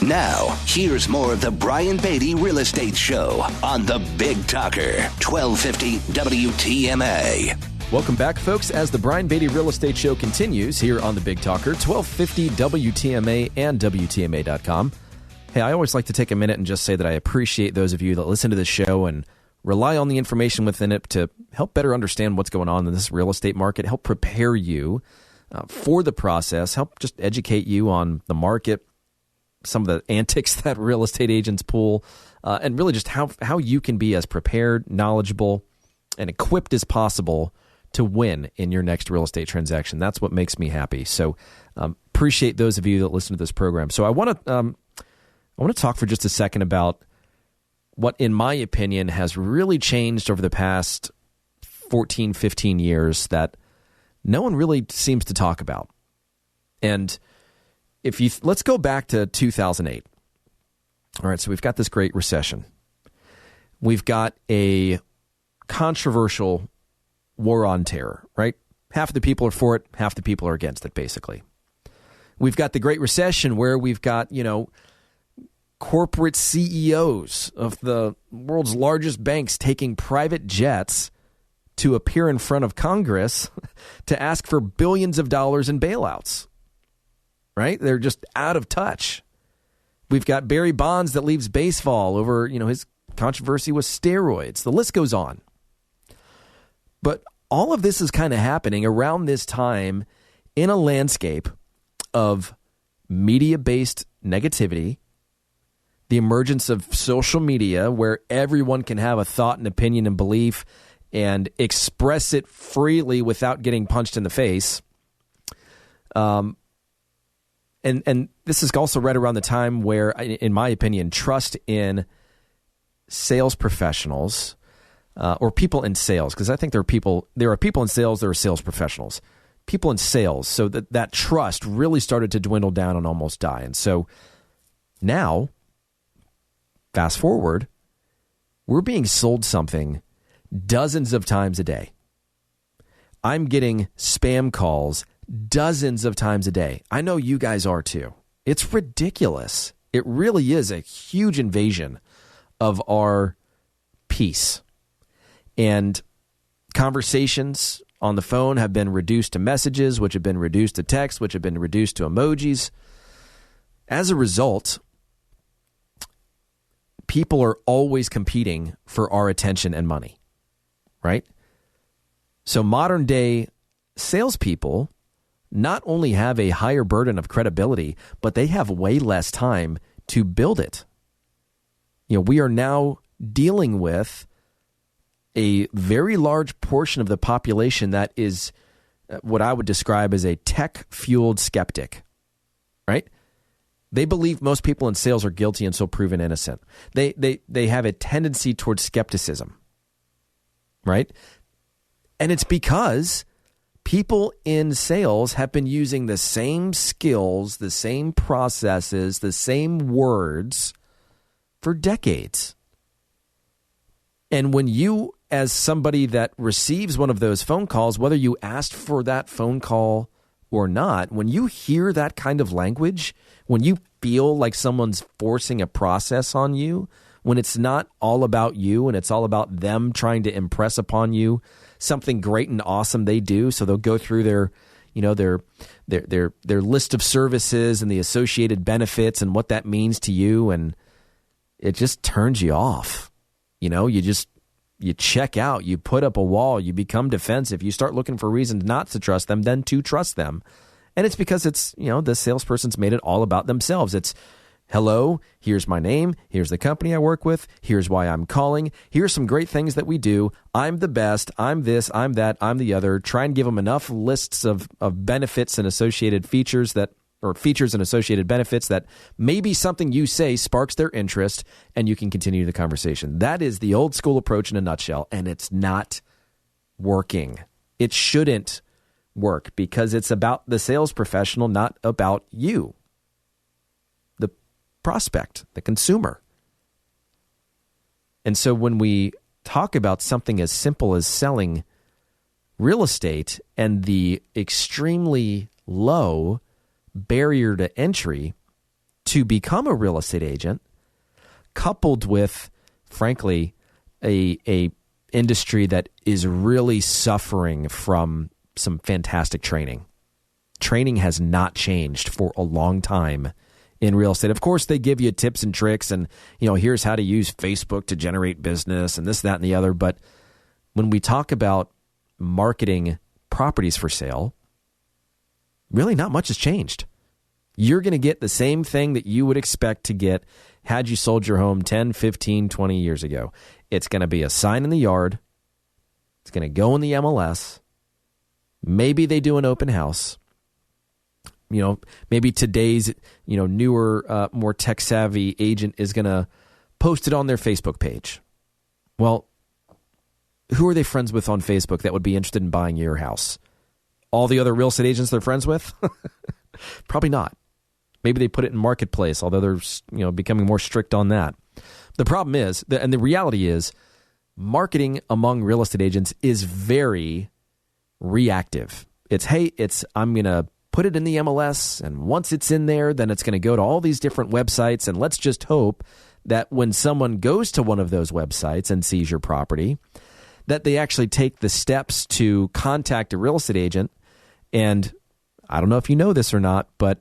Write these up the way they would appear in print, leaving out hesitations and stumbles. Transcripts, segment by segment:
Now, here's more of the Brian Beatty Real Estate Show on the Big Talker, 1250 WTMA. Welcome back, folks, as the Brian Beatty Real Estate Show continues here on the Big Talker, 1250 WTMA and WTMA.com. Hey, I always like to take a minute and just say that I appreciate those of you that listen to this show and rely on the information within it to help better understand what's going on in this real estate market, help prepare you for the process, help just educate you on the market, some of the antics that real estate agents pull, and really just how you can be as prepared, knowledgeable, and equipped as possible to win in your next real estate transaction. That's what makes me happy. So appreciate those of you that listen to this program. So I want to talk for just a second about what, in my opinion, has really changed over the past 14, 15 years that no one really seems to talk about. And let's go back to 2008. All right, so we've got this great recession. We've got a controversial war on terror, right? Half of the people are for it, half the people are against it, basically. We've got the Great Recession where we've got, corporate CEOs of the world's largest banks taking private jets to appear in front of Congress to ask for billions of dollars in bailouts, right? They're just out of touch. We've got Barry Bonds that leaves baseball over, his controversy with steroids. The list goes on. But all of this is kind of happening around this time in a landscape of media-based negativity, the emergence of social media where everyone can have a thought and opinion and belief and express it freely without getting punched in the face. And this is also right around the time where, in my opinion, trust in sales professionals or people in sales, because I think there are people in sales, there are sales professionals, people in sales. So that trust really started to dwindle down and almost die. And so now, fast forward, we're being sold something dozens of times a day. I'm getting spam calls dozens of times a day. I know you guys are too. It's ridiculous. It really is a huge invasion of our peace. And conversations on the phone have been reduced to messages, which have been reduced to text, which have been reduced to emojis. As a result, people are always competing for our attention and money, right? So modern day salespeople not only have a higher burden of credibility, but they have way less time to build it. We are now dealing with a very large portion of the population that is what I would describe as a tech-fueled skeptic, right? They believe most people in sales are guilty and so proven innocent. They have a tendency towards skepticism, right? And it's because people in sales have been using the same skills, the same processes, the same words for decades. And when you, as somebody that receives one of those phone calls, whether you asked for that phone call or not, when you hear that kind of language, when you feel like someone's forcing a process on you, when it's not all about you and it's all about them trying to impress upon you something great and awesome they do, so they'll go through their list of services and the associated benefits and what that means to you, and it just turns you off. You check out, you put up a wall, you become defensive, you start looking for reasons not to trust them, then to trust them. And it's because it's, the salesperson's made it all about themselves. It's, hello, here's my name, here's the company I work with, here's why I'm calling, here's some great things that we do, I'm the best, I'm this, I'm that, I'm the other. Try and give them enough lists of benefits and associated features and associated benefits that maybe something you say sparks their interest and you can continue the conversation. That is the old school approach in a nutshell, and it's not working. It shouldn't work because it's about the sales professional, not about you, the prospect, the consumer. And so when we talk about something as simple as selling real estate and the extremely low barrier to entry to become a real estate agent, coupled with, frankly, a industry that is really suffering from some fantastic training. Training has not changed for a long time in real estate. Of course, they give you tips and tricks and, here's how to use Facebook to generate business and this, that, and the other. But when we talk about marketing properties for sale, really not much has changed. You're going to get the same thing that you would expect to get had you sold your home 10, 15, 20 years ago. It's going to be a sign in the yard. It's going to go in the MLS. Maybe they do an open house. Maybe today's, newer, more tech-savvy agent is going to post it on their Facebook page. Well, who are they friends with on Facebook that would be interested in buying your house? All the other real estate agents they're friends with? Probably not. Maybe they put it in Marketplace, although they're becoming more strict on that. The problem is, and the reality is, marketing among real estate agents is very reactive. I'm going to put it in the MLS, and once it's in there, then it's going to go to all these different websites, and let's just hope that when someone goes to one of those websites and sees your property, that they actually take the steps to contact a real estate agent. And I don't know if you know this or not, but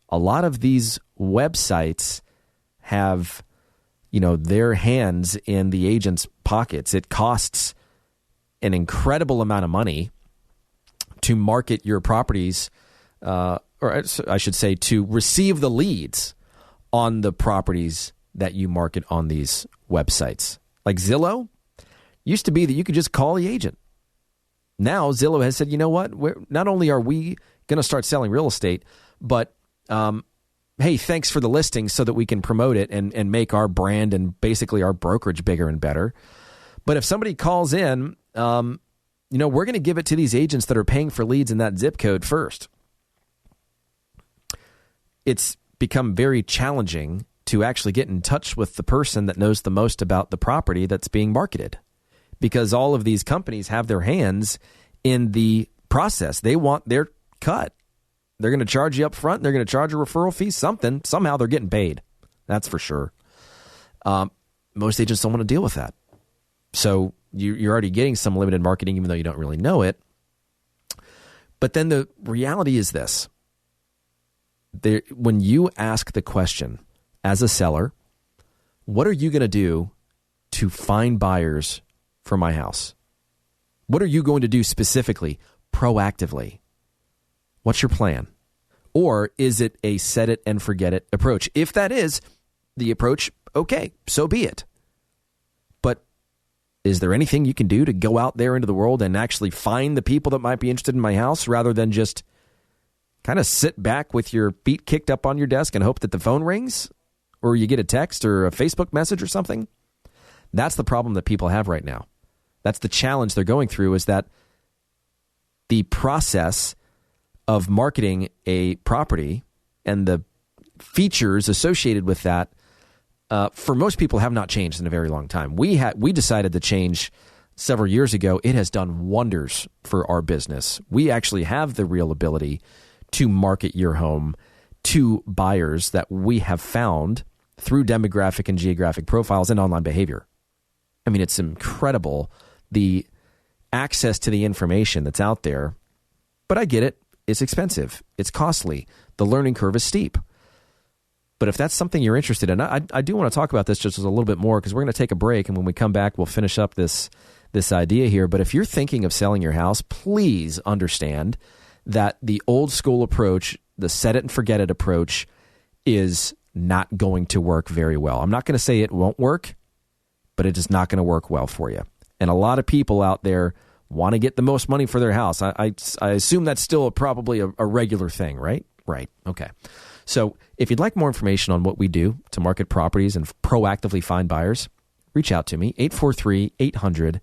a lot of these websites have, their hands in the agent's pockets. It costs an incredible amount of money to market your properties, or I should say to receive the leads on the properties that you market on these websites. Like Zillow, used to be that you could just call the agent. Now Zillow has said, you know what? Not only are we going to start selling real estate, but hey, thanks for the listing so that we can promote it and make our brand and basically our brokerage bigger and better. But if somebody calls in, we're going to give it to these agents that are paying for leads in that zip code first. It's become very challenging to actually get in touch with the person that knows the most about the property that's being marketed, because all of these companies have their hands in the process. They want their cut. They're going to charge you up front. They're going to charge a referral fee, something. Somehow they're getting paid. That's for sure. Most agents don't want to deal with that. So you're already getting some limited marketing, even though you don't really know it. But then the reality is this. When you ask the question as a seller, what are you going to do to find buyers for my house? What are you going to do specifically, proactively? What's your plan? Or is it a set it and forget it approach? If that is the approach, okay, so be it. But is there anything you can do to go out there into the world and actually find the people that might be interested in my house rather than just kind of sit back with your feet kicked up on your desk and hope that the phone rings or you get a text or a Facebook message or something? That's the problem that people have right now. That's the challenge they're going through, is that the process of marketing a property and the features associated with that, for most people, have not changed in a very long time. We decided to change several years ago. It has done wonders for our business. We actually have the real ability to market your home to buyers that we have found through demographic and geographic profiles and online behavior. I mean, it's incredible, the access to the information that's out there. But I get it. It's expensive. It's costly. The learning curve is steep. But if that's something you're interested in, I do want to talk about this just a little bit more, because we're going to take a break, and when we come back, we'll finish up this idea here. But if you're thinking of selling your house, please understand that the old school approach, the set it and forget it approach, is not going to work very well. I'm not going to say it won't work, but it is not going to work well for you. And a lot of people out there want to get the most money for their house. I assume that's still probably a regular thing, right? Right. Okay. So if you'd like more information on what we do to market properties and proactively find buyers, reach out to me, 843-800-0065,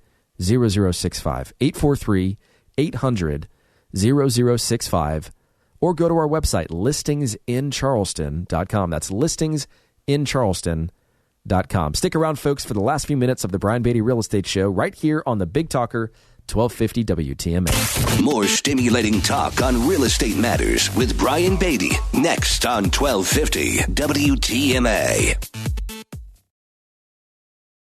843-800-0065, or go to our website, listingsincharleston.com. That's listingsincharleston.com. Stick around, folks, for the last few minutes of the Brian Beatty Real Estate Show right here on the Big Talker, 1250 WTMA. More stimulating talk on real estate matters with Brian Beatty next on 1250 WTMA.